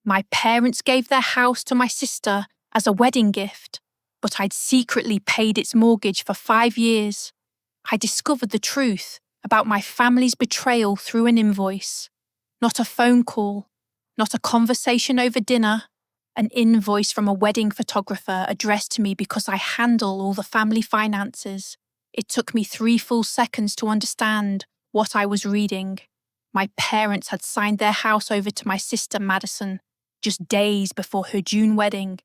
My parents gave their house to my sister as a wedding gift, but I'd secretly paid its mortgage for 5 years. I discovered the truth about my family's betrayal through an invoice. Not a phone call, not a conversation over dinner, an invoice from a wedding photographer addressed to me because I handle all the family finances. It took me 3 full seconds to understand what I was reading. My parents had signed their house over to my sister Madison just days before her June wedding,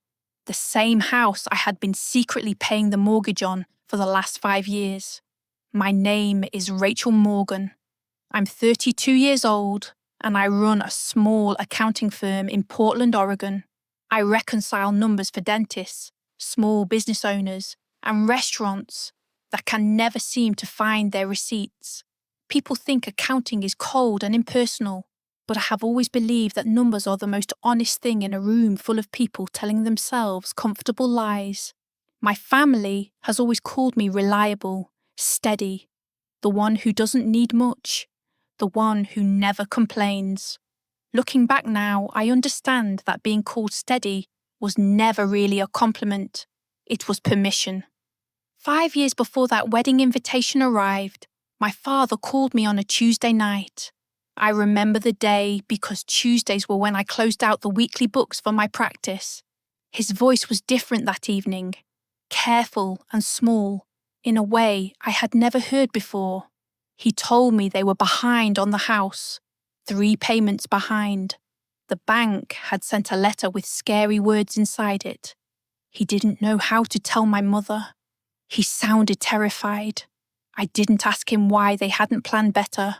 the same house I had been secretly paying the mortgage on for the last 5 years. My name is Rachel Morgan. I'm 32 years old and I run a small accounting firm in Portland, Oregon. I reconcile numbers for dentists, small business owners, and restaurants that can never seem to find their receipts. People think accounting is cold and impersonal, but I have always believed that numbers are the most honest thing in a room full of people telling themselves comfortable lies. My family has always called me reliable, steady, the one who doesn't need much, the one who never complains. Looking back now, I understand that being called steady was never really a compliment. It was permission. 5 years before that wedding invitation arrived, my father called me on a Tuesday night. I remember the day because Tuesdays were when I closed out the weekly books for my practice. His voice was different that evening, careful and small, in a way I had never heard before. He told me they were behind on the house, 3 payments behind. The bank had sent a letter with scary words inside it. He didn't know how to tell my mother. He sounded terrified. I didn't ask him why they hadn't planned better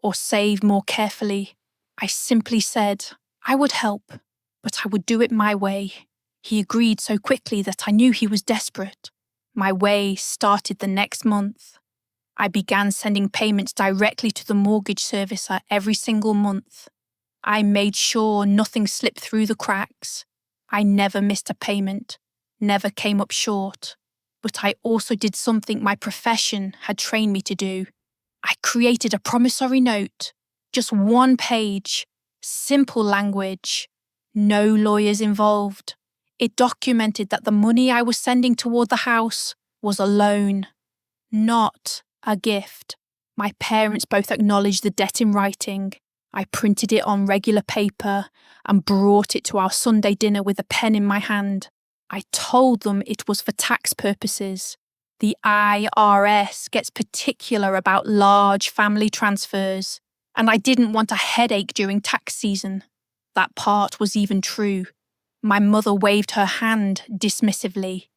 or saved more carefully. I simply said I would help, but I would do it my way. He agreed so quickly that I knew he was desperate. My way started the next month. I began sending payments directly to the mortgage servicer every single month. I made sure nothing slipped through the cracks. I never missed a payment, never came up short. But I also did something my profession had trained me to do. I created a promissory note, just 1 page, simple language, no lawyers involved. It documented that the money I was sending toward the house was a loan, not a gift. My parents both acknowledged the debt in writing. I printed it on regular paper and brought it to our Sunday dinner with a pen in my hand. I told them it was for tax purposes. The IRS gets particular about large family transfers, and I didn't want a headache during tax season. That part was even true. My mother waved her hand dismissively.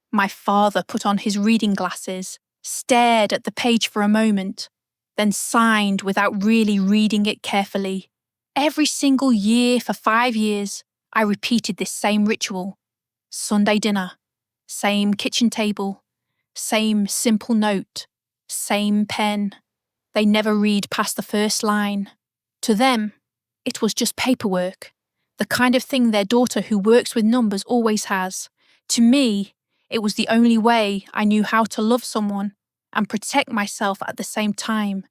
My father put on his reading glasses, stared at the page for a moment, then signed without really reading it carefully. Every single year for 5 years, I repeated this same ritual. Sunday dinner, same kitchen table, same simple note, same pen. They never read past the first line. To them, it was just paperwork, the kind of thing their daughter who works with numbers always has. To me, it was the only way I knew how to love someone and protect myself at the same time.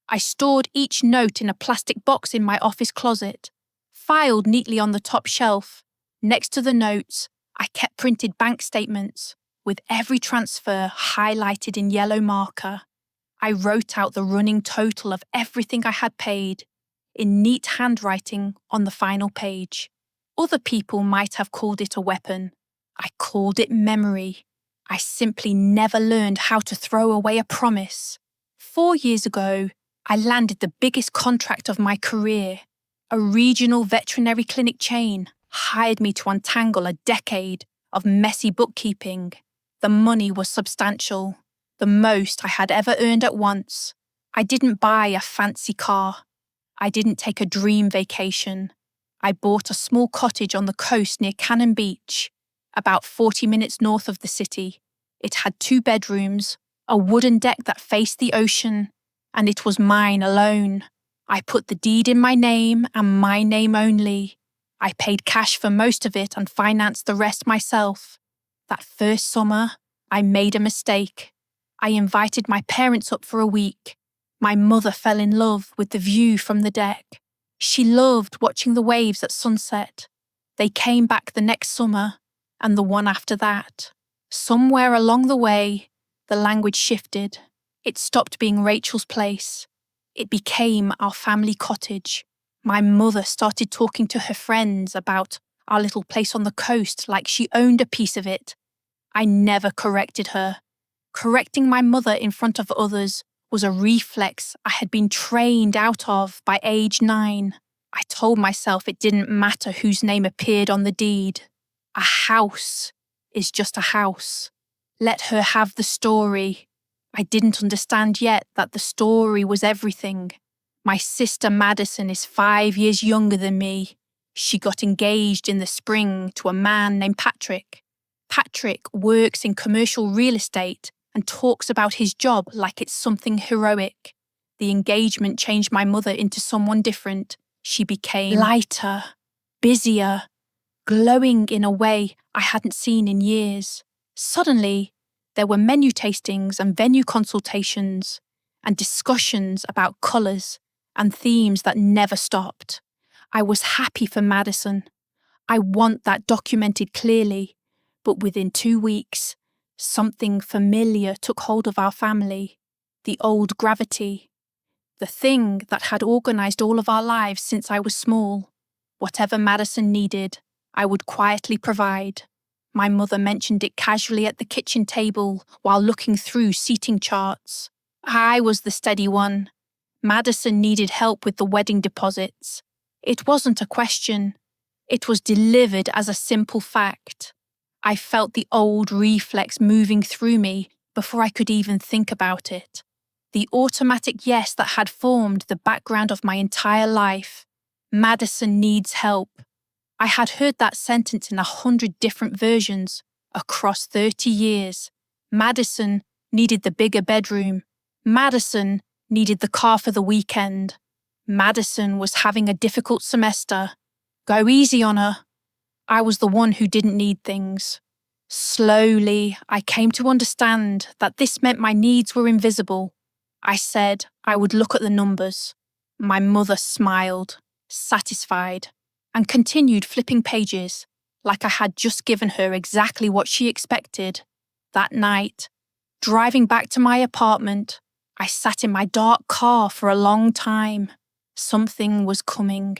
I stored each note in a plastic box in my office closet, filed neatly on the top shelf. Next to the notes, I kept printed bank statements, with every transfer highlighted in yellow marker. I wrote out the running total of everything I had paid, in neat handwriting on the final page. Other people might have called it a weapon. I called it memory. I simply never learned how to throw away a promise. 4 years ago, I landed the biggest contract of my career. A regional veterinary clinic chain hired me to untangle a decade of messy bookkeeping. The money was substantial, the most I had ever earned at once. I didn't buy a fancy car. I didn't take a dream vacation. I bought a small cottage on the coast near Cannon Beach, about 40 minutes north of the city. It had 2 bedrooms, a wooden deck that faced the ocean, and it was mine alone. I put the deed in my name and my name only. I paid cash for most of it and financed the rest myself. That first summer, I made a mistake. I invited my parents up for a week. My mother fell in love with the view from the deck. She loved watching the waves at sunset. They came back the next summer, and the one after that. Somewhere along the way, the language shifted. It stopped being Rachel's place. It became our family cottage. My mother started talking to her friends about our little place on the coast like she owned a piece of it. I never corrected her. Correcting my mother in front of others was a reflex I had been trained out of by age 9. I told myself it didn't matter whose name appeared on the deed. A house is just a house. Let her have the story. I didn't understand yet that the story was everything. My sister Madison is 5 years younger than me. She got engaged in the spring to a man named Patrick. Patrick works in commercial real estate and talks about his job like it's something heroic. The engagement changed my mother into someone different. She became lighter, busier, glowing in a way I hadn't seen in years. Suddenly, there were menu tastings and venue consultations and discussions about colours and themes that never stopped. I was happy for Madison. I want that documented clearly, but within 2 weeks, something familiar took hold of our family. The old gravity. The thing that had organised all of our lives since I was small. Whatever Madison needed, I would quietly provide. My mother mentioned it casually at the kitchen table while looking through seating charts. I was the steady one. Madison needed help with the wedding deposits. It wasn't a question. It was delivered as a simple fact. I felt the old reflex moving through me before I could even think about it. The automatic yes that had formed the background of my entire life. Madison needs help. I had heard that sentence in 100 different versions across 30 years. Madison needed the bigger bedroom. Madison needed the car for the weekend. Madison was having a difficult semester. Go easy on her. I was the one who didn't need things. Slowly, I came to understand that this meant my needs were invisible. I said I would look at the numbers. My mother smiled, satisfied, and continued flipping pages like I had just given her exactly what she expected. That night, driving back to my apartment, I sat in my dark car for a long time. Something was coming.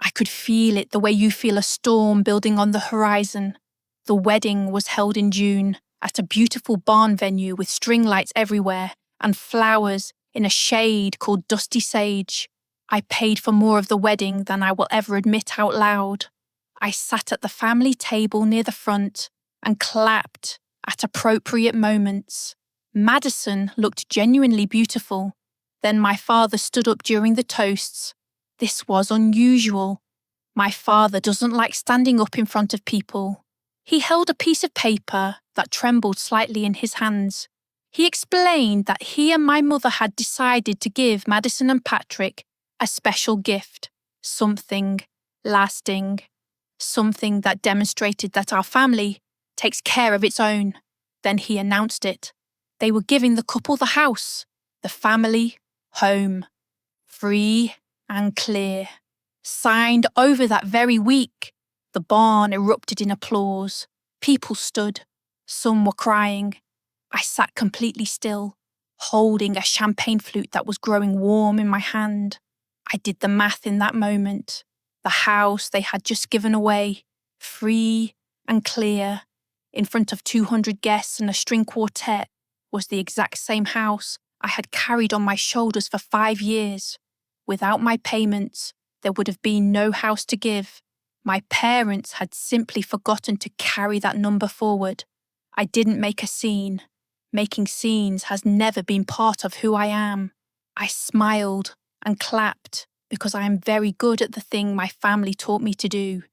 I could feel it the way you feel a storm building on the horizon. The wedding was held in June at a beautiful barn venue with string lights everywhere and flowers in a shade called dusty sage. I paid for more of the wedding than I will ever admit out loud. I sat at the family table near the front and clapped at appropriate moments. Madison looked genuinely beautiful. Then my father stood up during the toasts. This was unusual. My father doesn't like standing up in front of people. He held a piece of paper that trembled slightly in his hands. He explained that he and my mother had decided to give Madison and Patrick a special gift, something lasting, something that demonstrated that our family takes care of its own. Then he announced it. They were giving the couple the house, the family home, free and clear. Signed over that very week. The barn erupted in applause. People stood. Some were crying. I sat completely still, holding a champagne flute that was growing warm in my hand. I did the math in that moment. The house they had just given away, free and clear, in front of 200 guests and a string quartet, was the exact same house I had carried on my shoulders for 5 years. Without my payments, there would have been no house to give. My parents had simply forgotten to carry that number forward. I didn't make a scene. Making scenes has never been part of who I am. I smiled and clapped because I am very good at the thing my family taught me to do.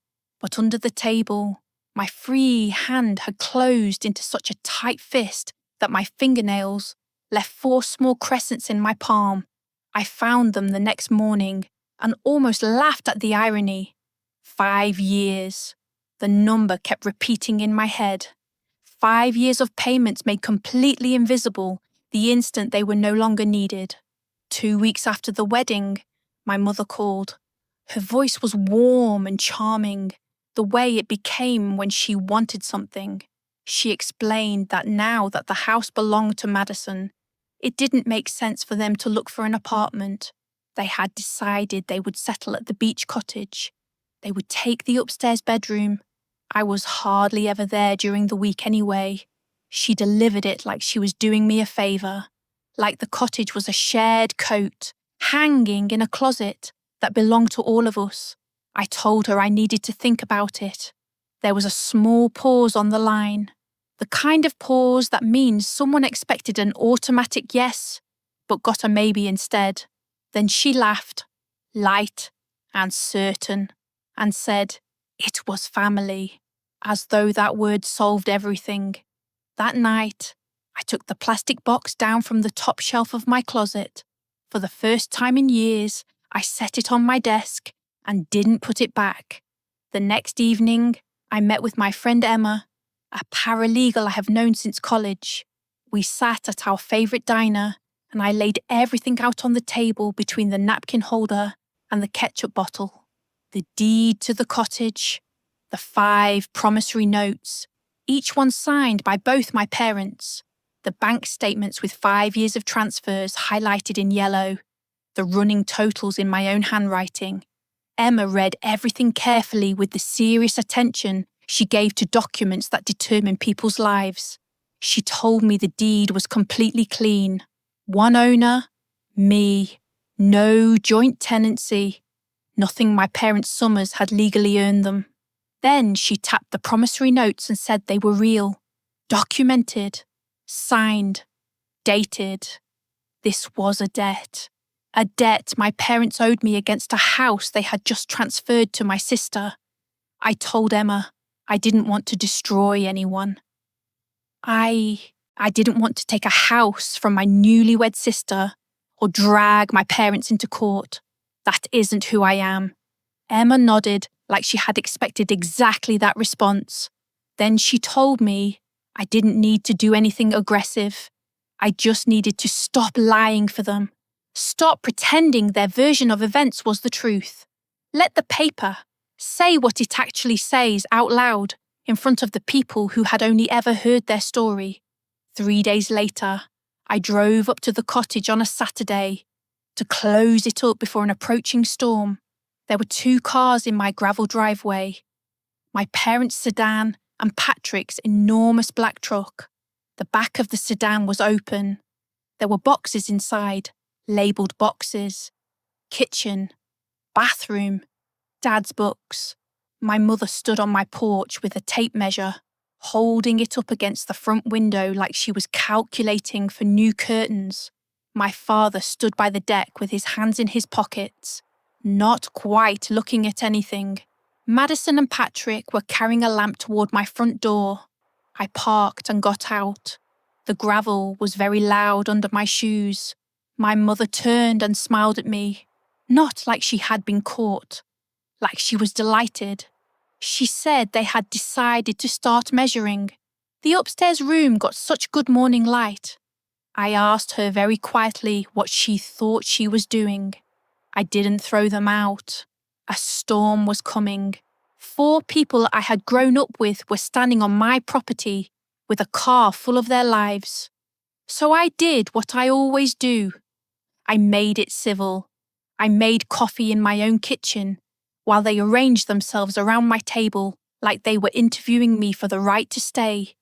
But under the table, my free hand had closed into such a tight fist that my fingernails left 4 small crescents in my palm. I found them the next morning and almost laughed at the irony. 5 years. The number kept repeating in my head. 5 years of payments made completely invisible the instant they were no longer needed. 2 weeks after the wedding, my mother called. Her voice was warm and charming, the way it became when she wanted something. She explained that now that the house belonged to Madison, it didn't make sense for them to look for an apartment. They had decided they would settle at the beach cottage. They would take the upstairs bedroom. I was hardly ever there during the week anyway. She delivered it like she was doing me a favour, like the cottage was a shared coat, hanging in a closet that belonged to all of us. I told her I needed to think about it. There was a small pause on the line, the kind of pause that means someone expected an automatic yes, but got a maybe instead. Then she laughed, light and certain, and said, "It was family," as though that word solved everything. That night, I took the plastic box down from the top shelf of my closet. For the first time in years, I set it on my desk and didn't put it back. The next evening, I met with my friend Emma, a paralegal I have known since college. We sat at our favourite diner, and I laid everything out on the table between the napkin holder and the ketchup bottle. The deed to the cottage, the 5 promissory notes, each one signed by both my parents, the bank statements with 5 years of transfers highlighted in yellow, the running totals in my own handwriting. Emma read everything carefully with the serious attention she gave to documents that determine people's lives. She told me the deed was completely clean. One owner, me, no joint tenancy, nothing my parents' summers had legally earned them. Then she tapped the promissory notes and said they were real, documented, signed, dated. This was a debt my parents owed me against a house they had just transferred to my sister. I told Emma I didn't want to destroy anyone. I didn't want to take a house from my newlywed sister or drag my parents into court. That isn't who I am. Emma nodded like she had expected exactly that response. Then she told me I didn't need to do anything aggressive. I just needed to stop lying for them. Stop pretending their version of events was the truth. Let the paper say what it actually says out loud in front of the people who had only ever heard their story. 3 days later, I drove up to the cottage on a Saturday to close it up before an approaching storm. There were 2 cars in my gravel driveway, my parents' sedan and Patrick's enormous black truck. The back of the sedan was open. There were boxes inside, labelled boxes, kitchen, bathroom, Dad's books. My mother stood on my porch with a tape measure, holding it up against the front window like she was calculating for new curtains. My father stood by the deck with his hands in his pockets, not quite looking at anything. Madison and Patrick were carrying a lamp toward my front door. I parked and got out. The gravel was very loud under my shoes. My mother turned and smiled at me, not like she had been caught, like she was delighted. She said they had decided to start measuring. The upstairs room got such good morning light. I asked her very quietly what she thought she was doing. I didn't throw them out. A storm was coming. 4 people I had grown up with were standing on my property with a car full of their lives. So I did what I always do. I made it civil. I made coffee in my own kitchen while they arranged themselves around my table like they were interviewing me for the right to stay.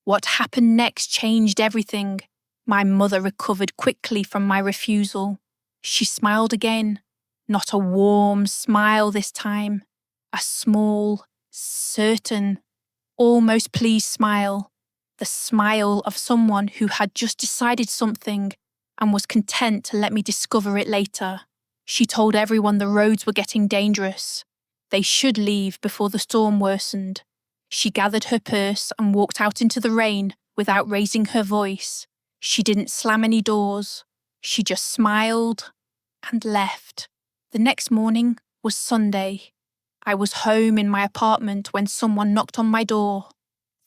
What happened next changed everything. My mother recovered quickly from my refusal. She smiled again, not a warm smile this time, a small, certain, almost pleased smile, the smile of someone who had just decided something and was content to let me discover it later. She told everyone the roads were getting dangerous. They should leave before the storm worsened. She gathered her purse and walked out into the rain without raising her voice. She didn't slam any doors. She just smiled and left. The next morning was Sunday. I was home in my apartment when someone knocked on my door.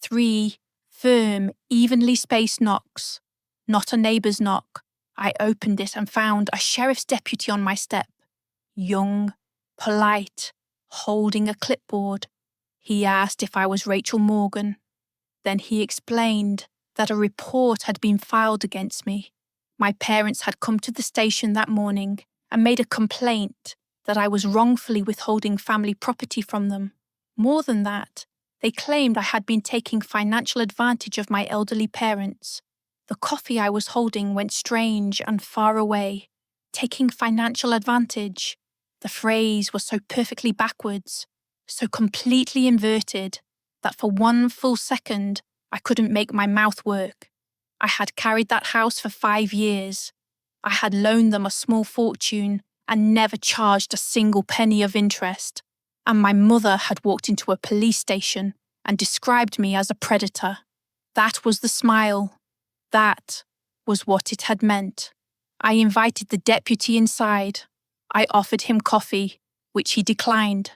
3 firm, evenly spaced knocks. Not a neighbour's knock. I opened it and found a sheriff's deputy on my step. Young, polite, holding a clipboard. He asked if I was Rachel Morgan. Then he explained that a report had been filed against me. My parents had come to the station that morning and made a complaint that I was wrongfully withholding family property from them. More than that, they claimed I had been taking financial advantage of my elderly parents. The coffee I was holding went strange and far away. Taking financial advantage. The phrase was so perfectly backwards, so completely inverted, that for one full second I couldn't make my mouth work. I had carried that house for 5 years. I had loaned them a small fortune and never charged a single penny of interest. And my mother had walked into a police station and described me as a predator. That was the smile. That was what it had meant. I invited the deputy inside. I offered him coffee, which he declined.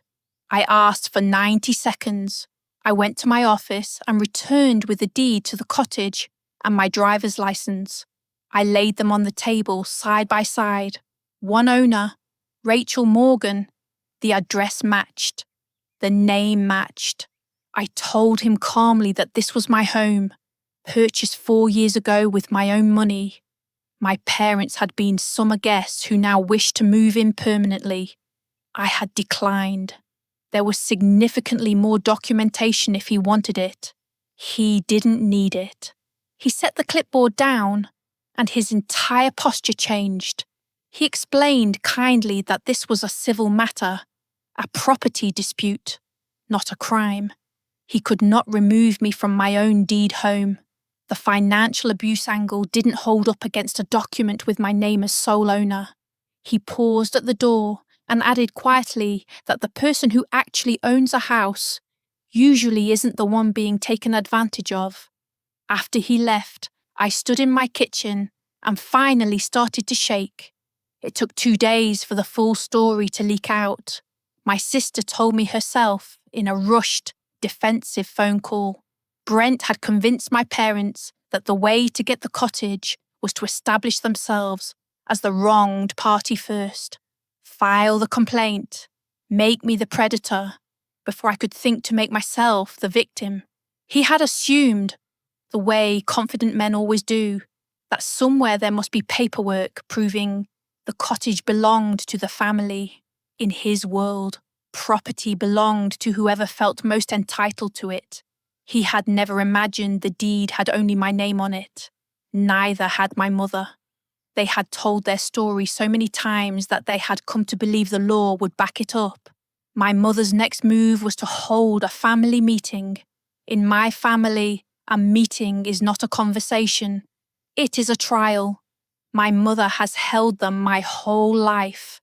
I asked for 90 seconds. I went to my office and returned with the deed to the cottage and my driver's license. I laid them on the table side by side. One owner, Rachel Morgan. The address matched. The name matched. I told him calmly that this was my home, purchased 4 years ago with my own money. My parents had been summer guests who now wished to move in permanently. I had declined. There was significantly more documentation if he wanted it. He didn't need it. He set the clipboard down, and his entire posture changed. He explained kindly that this was a civil matter, a property dispute, not a crime. He could not remove me from my own deed home. The financial abuse angle didn't hold up against a document with my name as sole owner. He paused at the door and added quietly that the person who actually owns a house usually isn't the one being taken advantage of. After he left, I stood in my kitchen and finally started to shake. It took 2 days for the full story to leak out. My sister told me herself in a rushed, defensive phone call. Brent had convinced my parents that the way to get the cottage was to establish themselves as the wronged party first, file the complaint, make me the predator, before I could think to make myself the victim. He had assumed, the way confident men always do, that somewhere there must be paperwork proving the cottage belonged to the family. In his world, property belonged to whoever felt most entitled to it. He had never imagined the deed had only my name on it. Neither had my mother. They had told their story so many times that they had come to believe the law would back it up. My mother's next move was to hold a family meeting. In my family, a meeting is not a conversation. It is a trial. My mother has held them my whole life.